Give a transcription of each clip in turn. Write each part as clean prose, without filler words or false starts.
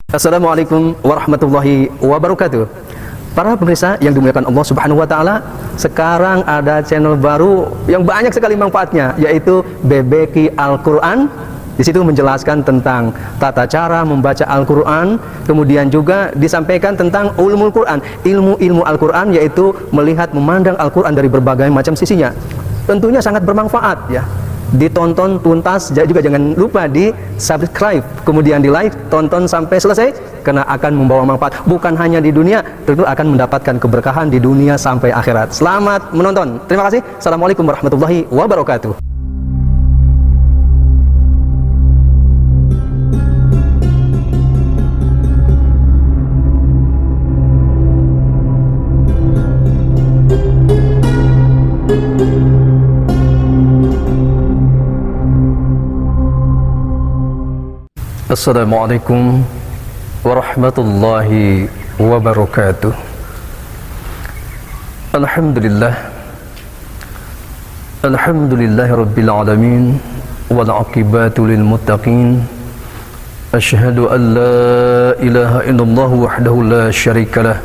Assalamualaikum warahmatullahi wabarakatuh. Para pemirsa yang dimuliakan Allah Subhanahu wa taala, sekarang ada channel baru yang banyak sekali manfaatnya, yaitu BBQ Al-Qur'an. Di situ menjelaskan tentang tata cara membaca Al-Qur'an, kemudian juga disampaikan tentang ulumul Qur'an, ilmu-ilmu Al-Qur'an, yaitu melihat memandang Al-Qur'an dari berbagai macam sisinya. Tentunya sangat bermanfaat ya. Ditonton tuntas, juga jangan lupa di subscribe, kemudian di like, tonton sampai selesai, karena akan membawa manfaat bukan hanya di dunia, tentu akan mendapatkan keberkahan di dunia sampai akhirat. Selamat menonton, terima kasih. Assalamualaikum warahmatullahi wabarakatuh. Assalamualaikum warahmatullahi wabarakatuh. Alhamdulillahi rabbil alamin, wal aqibatu lil muttaqin. Asyhadu an la ilaha illallah wahdahu la syarikalah,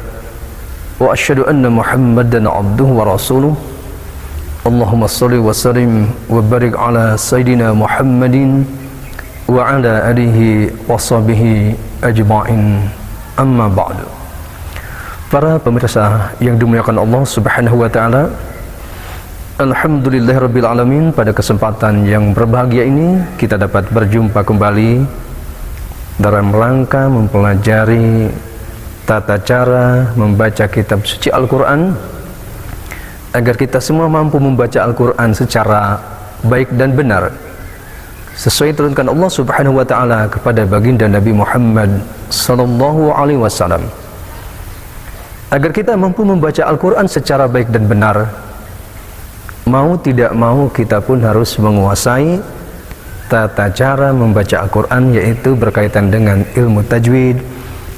wa asyhadu anna Muhammadan abduhu wa rasuluh. Allahumma shalli wa sallim wa barik ala sayyidina Muhammadin wa ala alihi wa sahbihi ajma'in, amma ba'du. Para pemirsa yang dimuliakan Allah Subhanahu wa taala, alhamdulillahirabbil alamin, pada kesempatan yang berbahagia ini kita dapat berjumpa kembali dalam rangka mempelajari tata cara membaca kitab suci Al-Qur'an, agar kita semua mampu membaca Al-Qur'an secara baik dan benar sesuai turunkan Allah Subhanahu wa taala kepada baginda Nabi Muhammad sallallahu alaihi wasallam. Agar kita mampu membaca Al-Qur'an secara baik dan benar, mau tidak mau kita pun harus menguasai tata cara membaca Al-Qur'an, yaitu berkaitan dengan ilmu tajwid,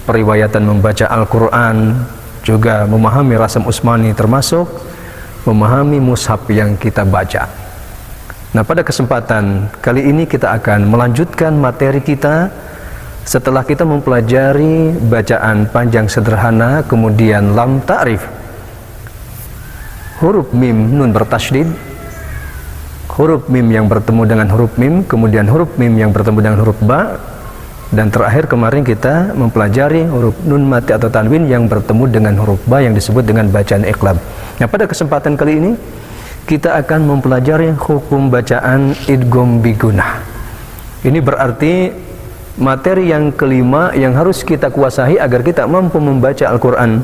periwayatan membaca Al-Qur'an, juga memahami rasam usmani, termasuk memahami mushaf yang kita baca. Nah, pada kesempatan kali ini kita akan melanjutkan materi kita setelah kita mempelajari bacaan panjang sederhana, kemudian lam ta'rif, huruf mim nun bertasydid, huruf mim yang bertemu dengan huruf mim, kemudian huruf mim yang bertemu dengan huruf ba, dan terakhir kemarin kita mempelajari huruf nun mati atau tanwin yang bertemu dengan huruf ba yang disebut dengan bacaan iqlab. Nah, pada kesempatan kali ini kita akan mempelajari hukum bacaan idgham bigunah. Ini berarti materi yang kelima yang harus kita kuasai agar kita mampu membaca Al-Qur'an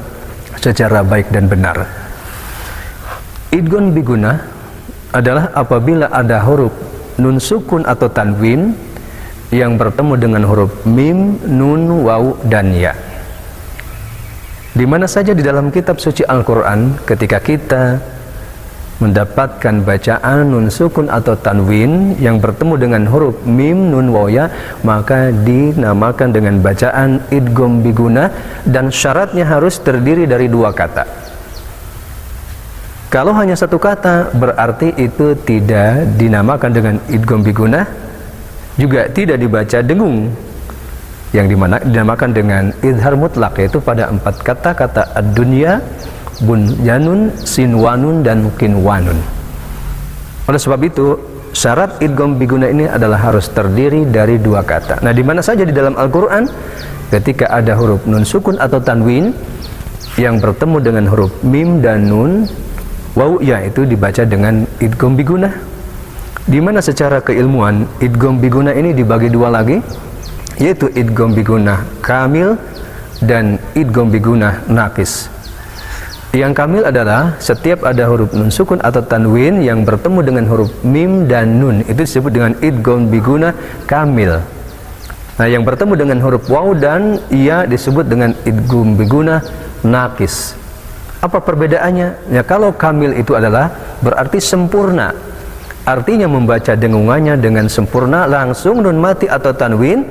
secara baik dan benar. Idgham bigunah adalah apabila ada huruf nun sukun atau tanwin yang bertemu dengan huruf mim, nun, waw, dan ya. Di mana saja di dalam kitab suci Al-Qur'an, ketika kita mendapatkan bacaan nun sukun atau tanwin yang bertemu dengan huruf mim, nun, waw, ya, maka dinamakan dengan bacaan idgham bigunah, dan syaratnya harus terdiri dari dua kata. Kalau hanya satu kata, berarti itu tidak dinamakan dengan idgham bigunah, juga tidak dibaca dengung, yang dinamakan dengan idhar mutlak, yaitu pada empat kata ad-dunya, bunyanun, sinwanun, dan kinwanun. Oleh sebab itu, syarat idgham bigunah ini adalah harus terdiri dari dua kata. Nah, di mana saja di dalam Al-Qur'an ketika ada huruf nun sukun atau tanwin yang bertemu dengan huruf mim dan nun, waw, ya, itu dibaca dengan idgham bigunah. Di mana secara keilmuan idgham bigunah ini dibagi dua lagi, yaitu idgham bigunah kamil dan idgham bigunah naqis. Yang kamil adalah setiap ada huruf nun sukun atau tanwin yang bertemu dengan huruf mim dan nun, itu disebut dengan idgham bigunah kamil. Nah, yang bertemu dengan huruf waw dan ya disebut dengan idgham bigunah naqis. Apa perbedaannya? Ya, kalau kamil itu adalah berarti sempurna, artinya membaca dengungannya dengan sempurna, langsung nun mati atau tanwin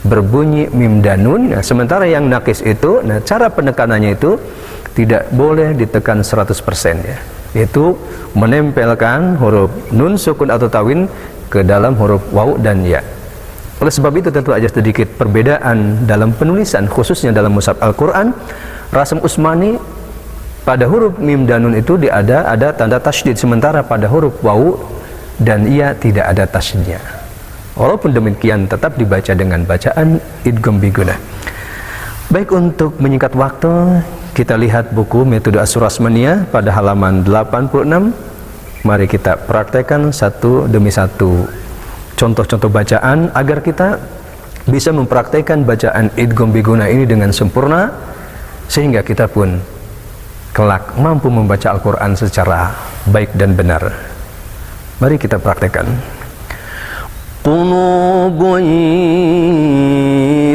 berbunyi mim dan nun. Nah, sementara yang naqis itu, nah, cara penekanannya itu tidak boleh ditekan 100% ya, yaitu menempelkan huruf nun sukun atau tanwin ke dalam huruf waw dan ya. Oleh sebab itu tentu aja sedikit perbedaan dalam penulisan, khususnya dalam mushaf Al-Quran. Rasm Utsmani pada huruf mim dan nun itu ada tanda tasydid, sementara pada huruf wawu dan iya tidak ada tasydidnya. Walaupun demikian tetap dibaca dengan bacaan idgham bigunah. Baik, untuk menyingkat waktu, kita lihat buku Metode Asyur-Rasmaniyah pada halaman 86. Mari kita praktekkan satu demi satu contoh-contoh bacaan agar kita bisa mempraktekkan bacaan idgham bigunah ini dengan sempurna, sehingga kita pun kelak mampu membaca Al-Quran secara baik dan benar. Mari kita praktekkan. Qulubun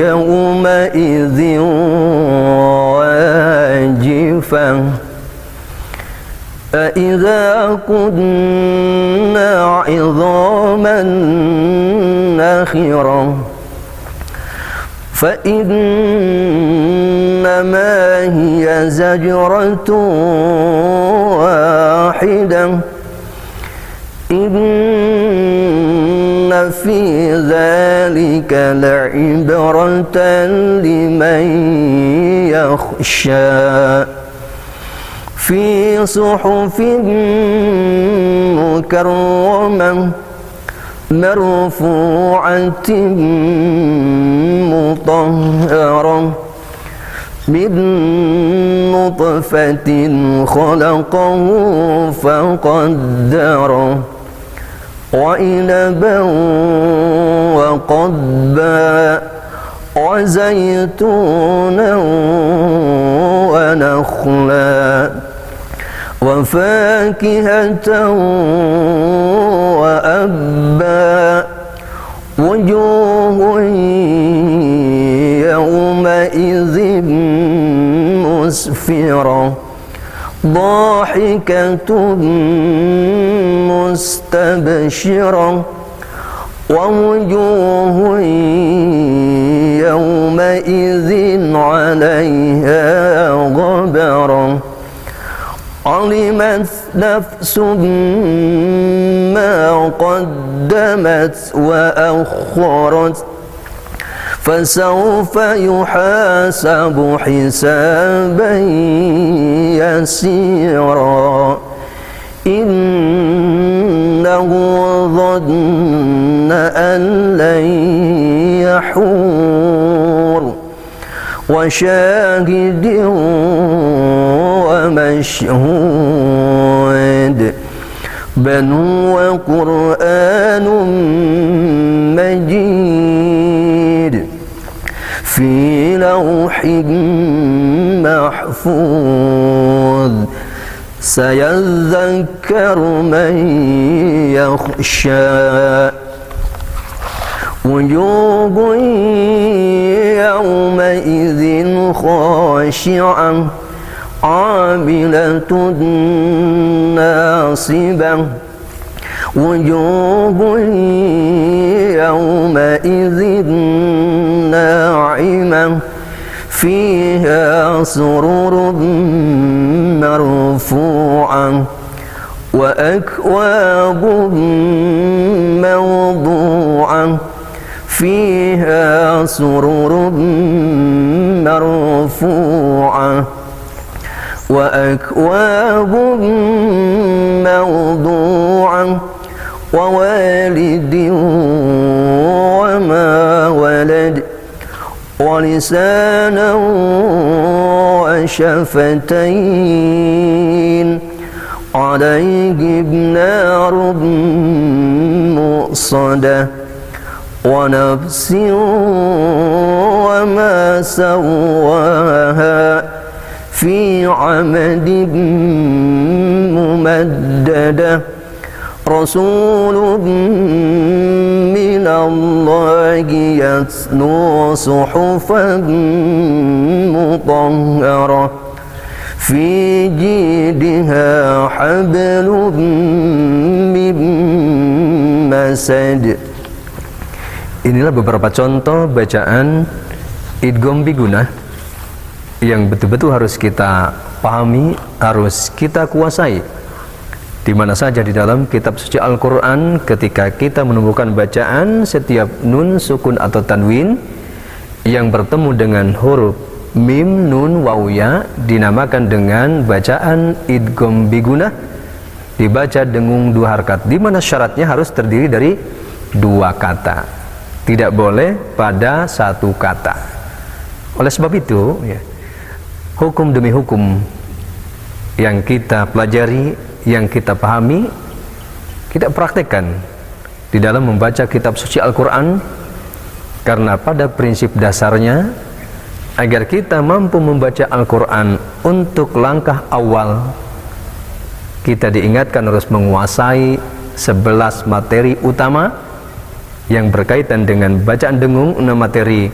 yawma idzin wajifah فإذا كنا عظاما نخرة فإنما هي زجرة واحدة إن في ذلك لعبرة لمن يخشى في صحف مكرمة مرفوعة مطهرة من نطفة خلقه فقدره وعنبا وقضبا وزيتونا ونخلا وفاكهة وأبا وجوه يومئذ مسفرة ضاحكة مستبشرة ووجوه يومئذ عليها غبرة علمت نفس ما قدمت وأخرت فسوف يحاسب حسابا يسيرا إنه ظن أن لن يحور وشاهد ومشهود بل هو قرآن مجيد في لوح محفوظ سيذكر من يخشى وجوه يومئذ خاشعة عاملة ناصبة وجوه يومئذ ناعمة فيها سرر مرفوعة وأكواب موضوعة فيها سرر مرفوعة وأكواب موضوعة ووالد وما ولد ولسانا وشفتين عليه نار مؤصدة ونفس وما سواها في عمد ممددة رسول من الله يتلو صحفا مطهرة في جيدها حبل من مسد. Inilah beberapa contoh bacaan idgham bigunah yang betul-betul harus kita pahami, harus kita kuasai Di mana saja di dalam kitab suci Al-Quran, ketika kita menemukan bacaan setiap nun, sukun atau tanwin yang bertemu dengan huruf mim, nun, waw, ya, dinamakan dengan bacaan idgham bigunah, dibaca dengung 2 harakat, di mana syaratnya harus terdiri dari 2 kata, tidak boleh pada 1 kata. Oleh sebab itu, ya, hukum demi hukum yang kita pelajari, yang kita pahami, kita praktekkan di dalam membaca kitab suci Al-Quran, karena pada prinsip dasarnya agar kita mampu membaca Al-Quran untuk langkah awal, kita diingatkan harus menguasai 11 materi utama yang berkaitan dengan bacaan dengung, 6 materi,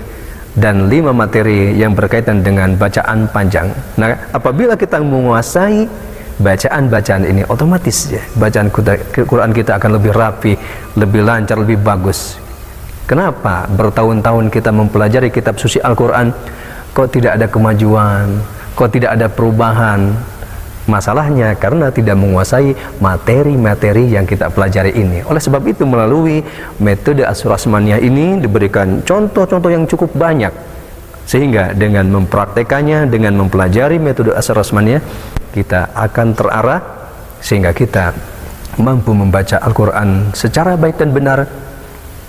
dan 5 materi yang berkaitan dengan bacaan panjang. Nah, apabila kita menguasai bacaan-bacaan ini, otomatis ya, bacaan Quran kita akan lebih rapi, lebih lancar, lebih bagus. Kenapa bertahun-tahun kita mempelajari kitab suci Al-Quran kok tidak ada kemajuan, kok tidak ada perubahan? Masalahnya karena tidak menguasai materi-materi yang kita pelajari ini. Oleh sebab itu, melalui metode As-Rasmaniyah ini diberikan contoh-contoh yang cukup banyak, sehingga dengan mempraktekannya, dengan mempelajari metode As-Rasmaniyah, kita akan terarah sehingga kita mampu membaca Al-Quran secara baik dan benar.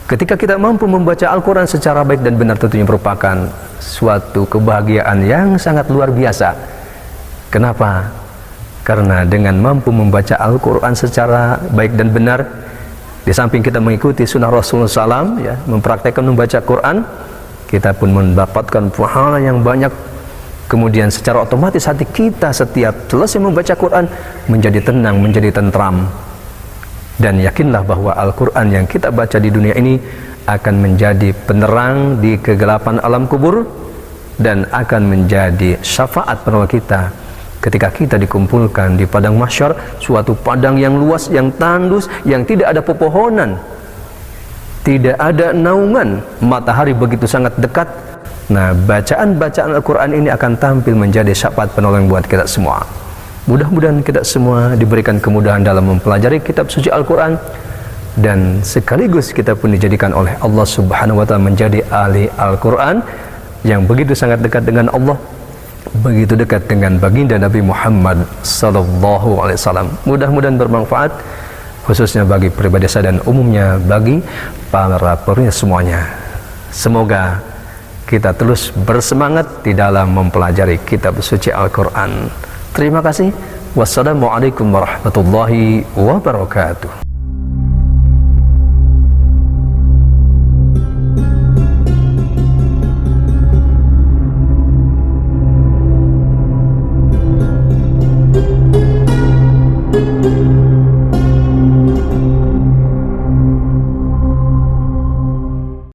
Ketika kita mampu membaca Al-Quran secara baik dan benar, tentunya merupakan suatu kebahagiaan yang sangat luar biasa. Kenapa? Karena dengan mampu membaca Al-Quran secara baik dan benar, di samping kita mengikuti sunnah Rasulullah SAW, ya, mempraktekkan membaca Quran, kita pun mendapatkan pahala yang banyak. Kemudian secara otomatis hati kita setiap selesai membaca Quran menjadi tenang, menjadi tentram. Dan yakinlah bahwa Al-Quran yang kita baca di dunia ini akan menjadi penerang di kegelapan alam kubur, dan akan menjadi syafaat penolong kita ketika kita dikumpulkan di padang mahsyar, suatu padang yang luas, yang tandus, yang tidak ada pepohonan, tidak ada naungan, matahari begitu sangat dekat. Nah, bacaan-bacaan Al-Quran ini akan tampil menjadi syafaat penolong buat kita semua. Mudah-mudahan kita semua diberikan kemudahan dalam mempelajari kitab suci Al-Quran, dan sekaligus kita pun dijadikan oleh Allah Subhanahu wa Ta'ala menjadi ahli Al-Quran yang begitu sangat dekat dengan Allah, begitu dekat dengan baginda Nabi Muhammad sallallahu alaihi wasallam. Mudah-mudahan bermanfaat, khususnya bagi pribadi saya dan umumnya bagi para pemirsa semuanya. Semoga kita terus bersemangat di dalam mempelajari kitab suci Al-Quran. Terima kasih. Wassalamualaikum warahmatullahi wabarakatuh.